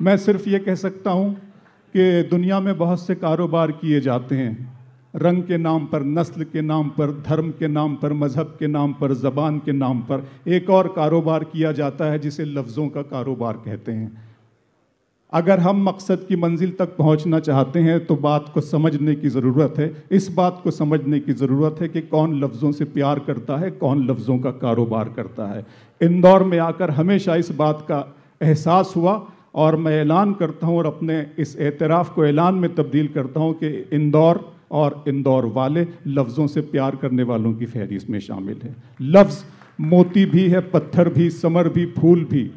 मैं सिर्फ ये कह सकता हूँ कि दुनिया में बहुत से कारोबार किए जाते हैं, रंग के नाम पर, नस्ल के नाम पर, धर्म के नाम पर, मज़हब के नाम पर, ज़बान के नाम पर। एक और कारोबार किया जाता है जिसे लफ्ज़ों का कारोबार कहते हैं। अगर हम मकसद की मंजिल तक पहुंचना चाहते हैं तो बात को समझने की ज़रूरत है। इस बात को समझने की ज़रूरत है कि कौन लफ्ज़ों से प्यार करता है, कौन लफ्ज़ों का कारोबार करता है। इंदौर में आकर हमेशा इस बात का एहसास हुआ और मैं ऐलान करता हूं और अपने इस एतराफ़ को ऐलान में तब्दील करता हूं कि इंदौर और इंदौर वाले लफ्ज़ों से प्यार करने वालों की फहरिस्त में शामिल है। लफ्ज़ मोती भी है, पत्थर भी, समर भी, फूल भी।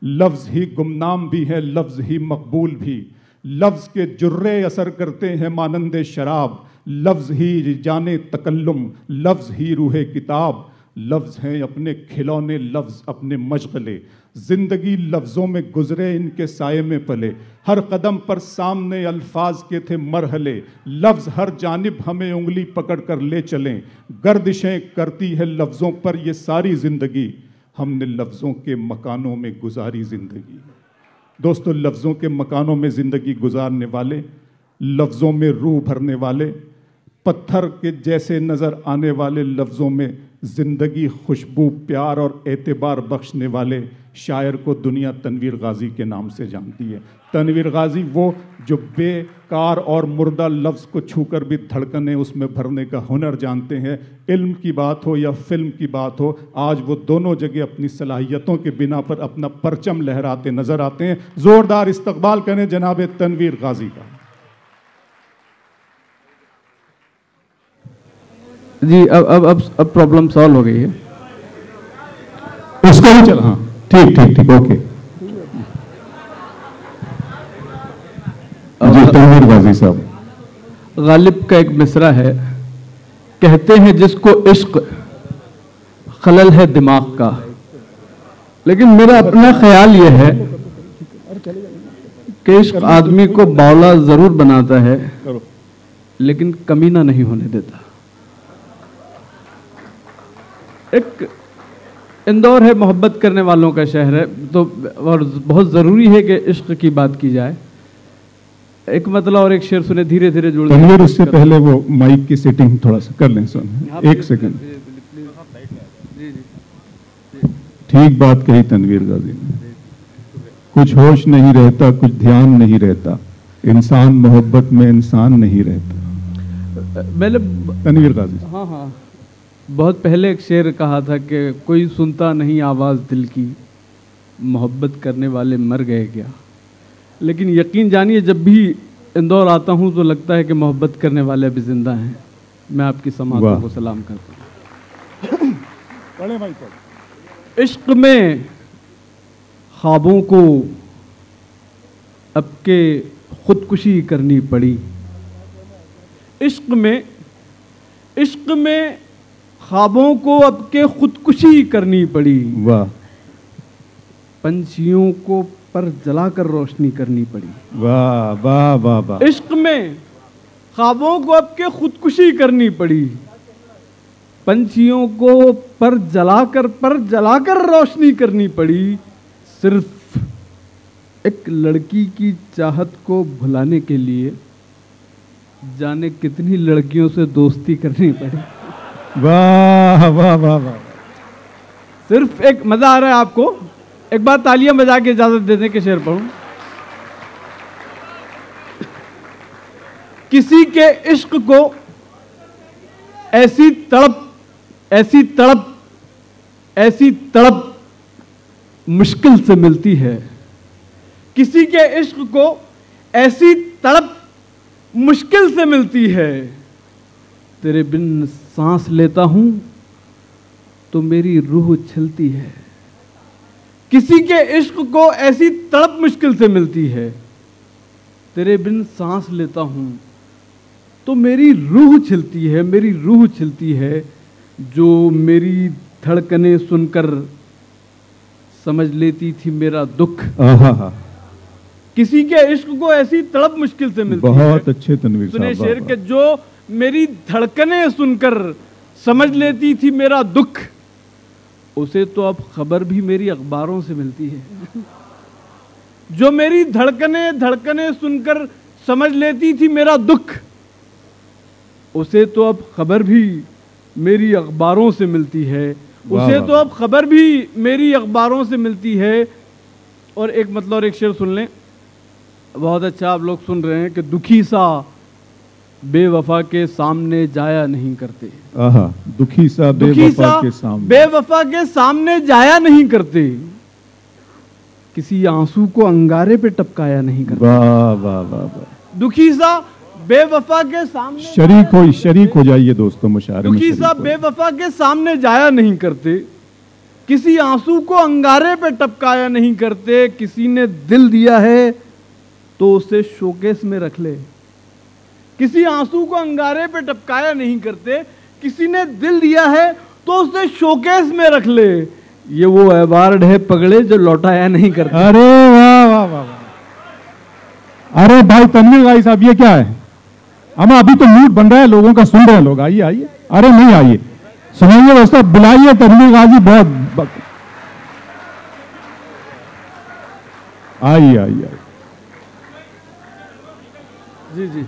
लफ्ज़ ही गुमनाम भी है, लफ्ज़ ही मकबूल भी। लफ्ज़ के जुर्रे असर करते हैं मानंदे शराब। लफ्ज़ ही जाने तकल्लुम, लफ्ज़ ही रूहे किताब। लफ्ज़ हैं अपने खिलौने, लफ्ज़ अपने मशगले। ज़िंदगी लफ्ज़ों में गुज़रे, इनके साये में पले। हर कदम पर सामने अल्फाज के थे मरहले। लफ्ज़ हर जानिब हमें उंगली पकड़ कर ले चलें। गर्दिशें करती है लफ्ज़ों पर ये सारी ज़िंदगी। हमने लफ्ज़ों के मकानों में गुजारी ज़िंदगी। दोस्तों, लफ्ज़ों के मकानों में ज़िंदगी गुजारने वाले, लफ्ज़ों में रूह भरने वाले, पत्थर के जैसे नज़र आने वाले लफ्ज़ों में ज़िंदगी खुशबू, प्यार और एतबार बख्शने वाले शायर को दुनिया तनवीर गाज़ी के नाम से जानती है। तनवीर गाज़ी वो जो बेकार और मुर्दा लफ्ज़ को छूकर भी धड़कने उसमें भरने का हुनर जानते हैं। इल्म की बात हो या फिल्म की बात हो, आज वो दोनों जगह अपनी सलाहियतों के बिना पर अपना परचम लहराते नज़र आते हैं। ज़ोरदार इस्तकबाल करें जनाब तनवीर गाज़ी का। जी, अब प्रॉब्लम सॉल्व हो गई है। उसको भी चला, हाँ, ठीक, ओके। जी, तनवीर गाज़ी साहब। गालिब का एक मिसरा है, कहते हैं जिसको इश्क खलल है दिमाग का। लेकिन मेरा अपना ख्याल यह है कि इश्क आदमी को बावला जरूर बनाता है लेकिन कमीना नहीं होने देता। एक इंदौर है, मोहब्बत करने वालों का शहर है, तो और बहुत ज़रूरी है कि इश्क की बात की जाए। एक मतलब और एक शेर सुने, धीरे धीरे जुड़ जाए। उससे पहले वो माइक की सेटिंग थोड़ा सा कर लें। सुन, एक सेकंड। ठीक बात कही तनवीर गाज़ी ने। कुछ होश नहीं रहता, कुछ ध्यान नहीं रहता, इंसान मोहब्बत में इंसान नहीं रहता। मैंने तनवीर गाज़ी, हाँ, बहुत पहले एक शेर कहा था कि कोई सुनता नहीं आवाज़ दिल की, मोहब्बत करने वाले मर गए क्या। लेकिन यकीन जानिए, जब भी इंदौर आता हूँ तो लगता है कि मोहब्बत करने वाले अभी जिंदा हैं। मैं आपकी समातों को सलाम करता हूँ। इश्क में ख्वाबों को अब के खुदकुशी करनी पड़ी। इश्क में ख्वाबों को अब के खुदकुशी करनी पड़ी। वाह। पंछियों को पर जलाकर रोशनी करनी पड़ी। वाह वाह वाह वाह। इश्क में ख्वाबों को अब के खुदकुशी करनी पड़ी। पंछियों को पर जलाकर रोशनी करनी पड़ी। सिर्फ एक लड़की की चाहत को भुलाने के लिए जाने कितनी लड़कियों से दोस्ती करनी पड़ी। वाह वाह वाह वाह। सिर्फ एक, मजा आ रहा है आपको? एक बार तालियां बजा के इजाजत दे दें कि शेर पढ़ूं। किसी के इश्क को ऐसी तड़प मुश्किल से मिलती है। किसी के इश्क को ऐसी तड़प मुश्किल से मिलती है। तेरे बिन सांस लेता हूं तो मेरी रूह छिलती है। किसी के इश्क को ऐसी तड़प मुश्किल से मिलती है। तेरे बिन सांस लेता हूं तो मेरी रूह छिलती है, मेरी रूह छिलती है। जो मेरी धड़कनें सुनकर समझ लेती थी मेरा दुख। किसी के इश्क को ऐसी तड़प मुश्किल से मिलती है। बहुत अच्छे तनवीर साहब। सुने शेर के, जो मेरी धड़कनें सुनकर समझ लेती थी मेरा दुख, उसे तो अब खबर भी मेरी अखबारों से मिलती है। जो मेरी धड़कने धड़कने सुनकर समझ लेती थी मेरा दुख, उसे तो अब खबर भी मेरी अखबारों से मिलती है, उसे तो अब खबर भी मेरी अखबारों से मिलती है। और एक मतलब और एक शेर सुन लें, बहुत अच्छा आप लोग सुन रहे हैं कि दुखी सा बेवफा के सामने जाया नहीं करते। आहा, दुखी सा बेवफा के सामने जाया नहीं करते, किसी आंसू को अंगारे पे टपकाया नहीं करते। वाह वाह वाह वाह। दुखी सा बेवफा के सामने शरीक हो जाइए दोस्तों मुशायरे में। दुखी सा बेवफा के सामने जाया नहीं करते, किसी आंसू को अंगारे पे टपकाया नहीं करते। किसी ने दिल दिया है तो उसे शोकेस में रख ले। किसी आंसू को अंगारे पे टपकाया नहीं करते, किसी ने दिल दिया है तो उसे शोकेस में रख ले। ये वो अवार्ड है पगड़े जो लौटाया नहीं करते। अरे वाह वाह वाह वाह। अरे भाई तनवीर गाजी साहब, ये क्या है? हम अभी तो मूड बन रहा है, लोगों का सुन रहे हैं लोग। आइए आइए। अरे नहीं आइए, सुनाइए दोस्तों, बुलाइए तनवीर गाजी। बहुत आइए आइए। जी जी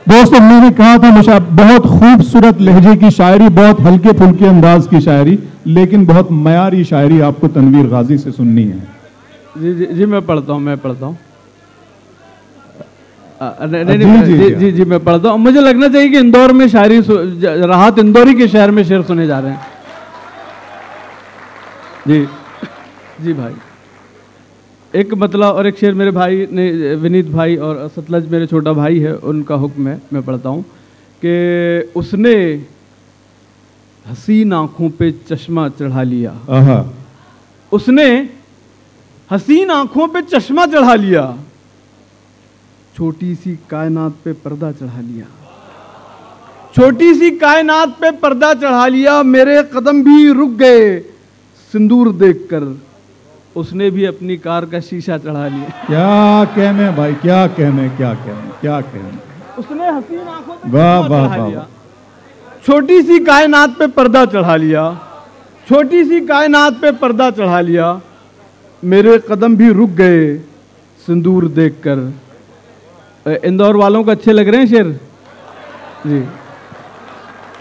दोस्तों, मैंने कहा था मुझे बहुत खूबसूरत लहजे की शायरी, बहुत हल्के फुल्के अंदाज की शायरी, लेकिन बहुत मयारी शायरी आपको तनवीर गाजी से सुननी है। जी जी जी मैं पढ़ता हूँ जी मैं पढ़ता हूँ। मुझे लगना चाहिए कि इंदौर में शायरी, राहत इंदौरी के शहर में शेर सुने जा रहे हैं। जी जी भाई, एक मतलब और एक शेर मेरे भाई ने, विनीत भाई और सतलज मेरे छोटा भाई है, उनका हुक्म है, मैं पढ़ता हूँ कि उसने हसीन आंखों पे चश्मा चढ़ा लिया। उसने हसीन आंखों पे चश्मा चढ़ा लिया, छोटी सी कायनात पे पर्दा चढ़ा लिया। छोटी सी कायनात पे पर्दा चढ़ा लिया, मेरे कदम भी रुक गए सिंदूर देखकर, उसने भी अपनी कार का शीशा चढ़ा लिया। क्या कहने भाई, क्या कहने, क्या कहने, क्या कहने। उसने हसीन आंखों पे वाह चश्मा वाह चढ़ा वाह। लिया, छोटी सी कायनात पे पर्दा चढ़ा लिया, छोटी सी कायनात पे पर्दा चढ़ा लिया, मेरे कदम भी रुक गए सिंदूर देखकर। इंदौर वालों को अच्छे लग रहे हैं शेर जी।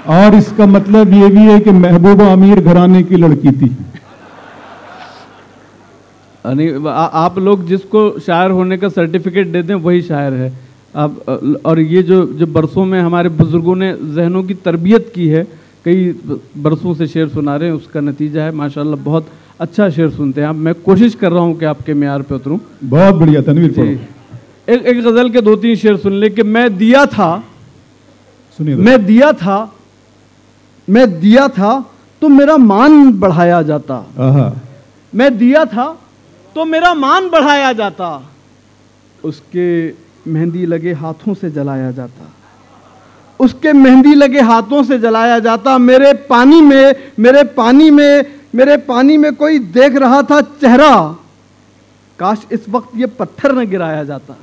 और इसका मतलब ये भी है कि महबूबा अमीर घराने की लड़की थी। आप लोग जिसको शायर होने का सर्टिफिकेट देते हैं वही शायर है आप। और ये जो बरसों में हमारे बुजुर्गों ने जहनों की तरबियत की है, कई बरसों से शेर सुना रहे हैं, उसका नतीजा है माशाल्लाह। बहुत अच्छा शेर सुनते हैं आप। मैं कोशिश कर रहा हूँ कि आपके मेयार पे उतरूँ। बहुत बढ़िया तनवीर पढ़ो। एक गजल के 2-3 शेर सुन ले कि मैं दिया था, सुनिए। मैं दिया था तो मेरा मान बढ़ाया जाता। मैं दिया था तो मेरा मान बढ़ाया जाता, उसके मेहंदी लगे हाथों से जलाया जाता, उसके मेहंदी लगे हाथों से जलाया जाता। मेरे पानी में कोई देख रहा था चेहरा, काश इस वक्त ये पत्थर न गिराया जाता।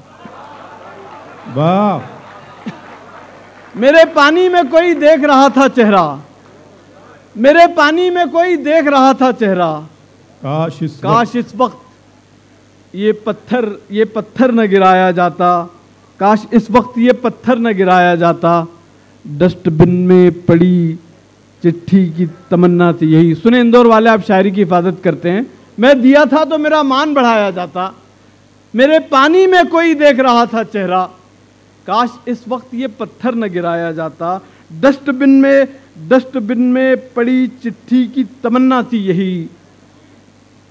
वाह। मेरे पानी में कोई देख रहा था चेहरा, मेरे पानी में कोई देख रहा था चेहरा, काश इस वक्त ये पत्थर न गिराया जाता, काश इस वक्त ये पत्थर न गिराया जाता। डस्टबिन में पड़ी चिट्ठी की तमन्ना थी यही। सुने इंदौर वाले, आप शायरी की हिफाजत करते हैं। मैं दिया था तो मेरा मान बढ़ाया जाता, मेरे पानी में कोई देख रहा था चेहरा, काश इस वक्त ये पत्थर न गिराया जाता। डस्टबिन में पड़ी चिट्ठी की तमन्ना थी यही,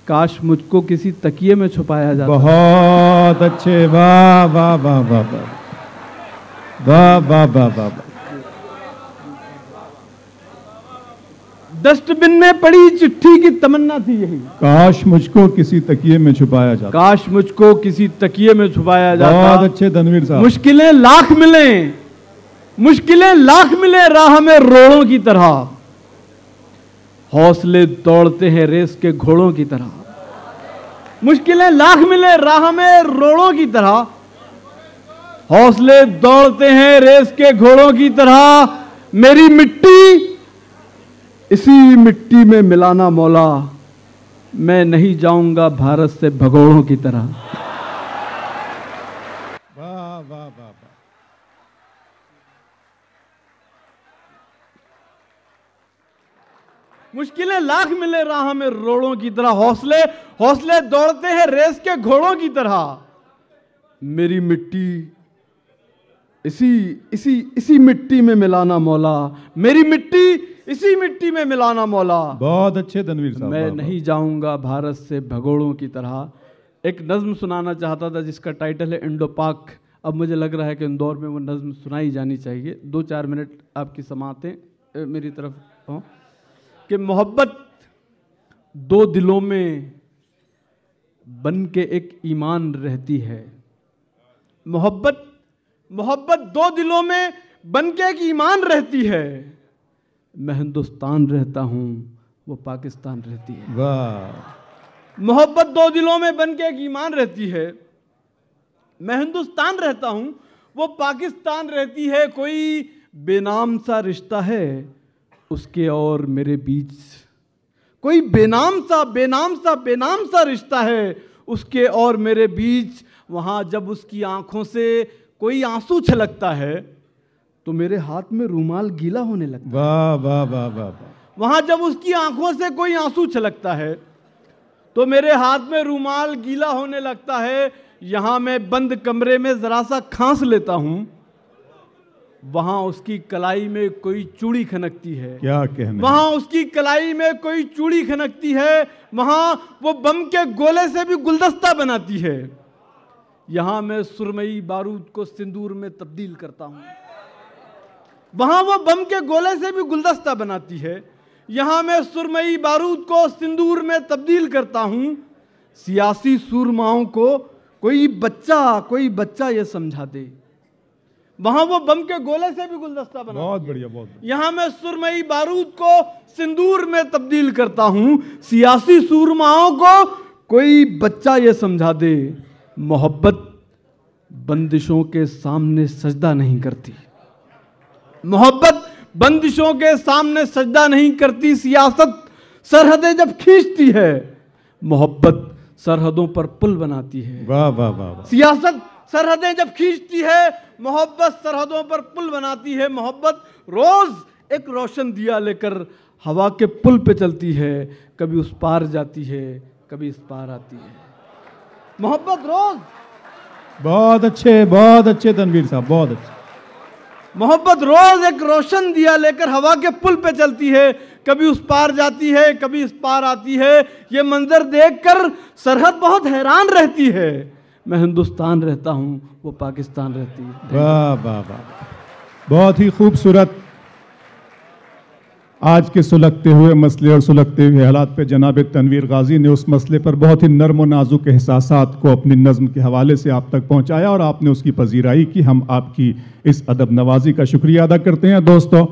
काश मुझको किसी तकिए में छुपाया जाता। बहुत अच्छे, वाह वाह वाह वाह वाह वाह वाह वाह। डस्टबिन में पड़ी चिट्ठी की तमन्ना थी यही, काश मुझको किसी तकिए में छुपाया जाता। काश मुझको किसी तकिए में छुपाया जाता। बहुत अच्छे तनवीर साहब। मुश्किलें लाख मिले राह में रोड़ों की तरह, हौसले दौड़ते हैं रेस के घोड़ों की तरह। मुश्किलें लाख मिले राह में रोड़ों की तरह, हौसले दौड़ते हैं रेस के घोड़ों की तरह। मेरी मिट्टी इसी मिट्टी में मिलाना मौला, मैं नहीं जाऊंगा भारत से भगोड़ों की तरह। वाह वाह वाह वाह। मुश्किलें लाख मिले राह में रोड़ों की तरह, हौसले हौसले दौड़ते हैं रेस के घोड़ों की तरह। मेरी मिट्टी इसी मिट्टी में मिलाना मौला, मेरी मिट्टी इसी मिट्टी में मिलाना मौला। बहुत अच्छे तनवीर साहब। मैं नहीं जाऊंगा भारत से भगोड़ों की तरह। एक नज्म सुनाना चाहता था जिसका टाइटल है इंडो पाक। अब मुझे लग रहा है कि इंदौर में वो नज्म सुनाई जानी चाहिए। 2-4 मिनट आपकी समातें मेरी तरफ हो कि मोहब्बत दो दिलों में बन के एक ईमान रहती है। मोहब्बत दो दिलों में बन के एक ईमान रहती है। मैं हिंदुस्तान रहता हूं, वो पाकिस्तान रहती है। वाह। मोहब्बत दो दिलों में बन के एक ईमान रहती है। मैं हिंदुस्तान रहता हूं, वो पाकिस्तान रहती है। कोई बेनाम सा रिश्ता है उसके और मेरे बीच, कोई बेनाम सा रिश्ता है उसके और मेरे बीच। वहां जब उसकी आंखों से कोई आंसू छलकता है तो मेरे हाथ में रूमाल गीला होने लगता है। वाह वाह वाह वाह। वहां जब उसकी आंखों से कोई आंसू छलकता है तो मेरे हाथ में रूमाल गीला होने लगता है। यहां मैं बंद कमरे में जरा सा खांस लेता हूं, वहां उसकी कलाई में कोई चूड़ी खनकती है। क्या कहना। वहां उसकी कलाई में कोई चूड़ी खनकती है। वहां वो बम के गोले से भी गुलदस्ता बनाती है। यहां मैं सुरमई बारूद को सिंदूर में तब्दील करता हूं, वहां वो बम के गोले से भी गुलदस्ता बनाती है। यहां मैं सुरमई बारूद को सिंदूर में तब्दील करता हूं। सियासी सूरमाओं को कोई बच्चा ये समझा दे, वहां वो बम के गोले से भी गुलदस्ता बनाती है। बहुत बढ़िया, बहुत बढ़िया। यहां मैं सुरमई बारूद को सिंदूर में तब्दील करता हूं। सियासी सूरमाओं को कोई बच्चा ये समझा दे, मोहब्बत बंदिशों के सामने सजदा नहीं करती। मोहब्बत बंदिशों के सामने सजदा नहीं करती। सियासत सरहदें जब खींचती है, मोहब्बत सरहदों पर पुल बनाती है। वाह वाह वाह। सियासत सरहदें जब खींचती है, मोहब्बत सरहदों पर पुल बनाती है। मोहब्बत रोज एक रोशन दिया लेकर हवा के पुल पे चलती है। कभी उस पार जाती है, कभी इस पार आती है। मोहब्बत रोज। बहुत अच्छे तनवीर साहब, बहुत अच्छे। मोहब्बत रोज एक रोशन दिया लेकर हवा के पुल पे चलती है। कभी उस पार जाती है, कभी इस पार आती है। ये मंजर देखकर सरहद बहुत हैरान रहती है। मैं हिंदुस्तान रहता हूं, वो पाकिस्तान रहती है। वाह वाह वाह। बहुत ही खूबसूरत आज के सुलगते हुए मसले और सुलगते हुए हालात पे जनाब तनवीर गाजी ने उस मसले पर बहुत ही नर्म और नाजुक एहसासात को अपनी नज़्म के हवाले से आप तक पहुंचाया और आपने उसकी पजीराई की। हम आपकी इस अदब नवाजी का शुक्रिया अदा करते हैं। दोस्तों,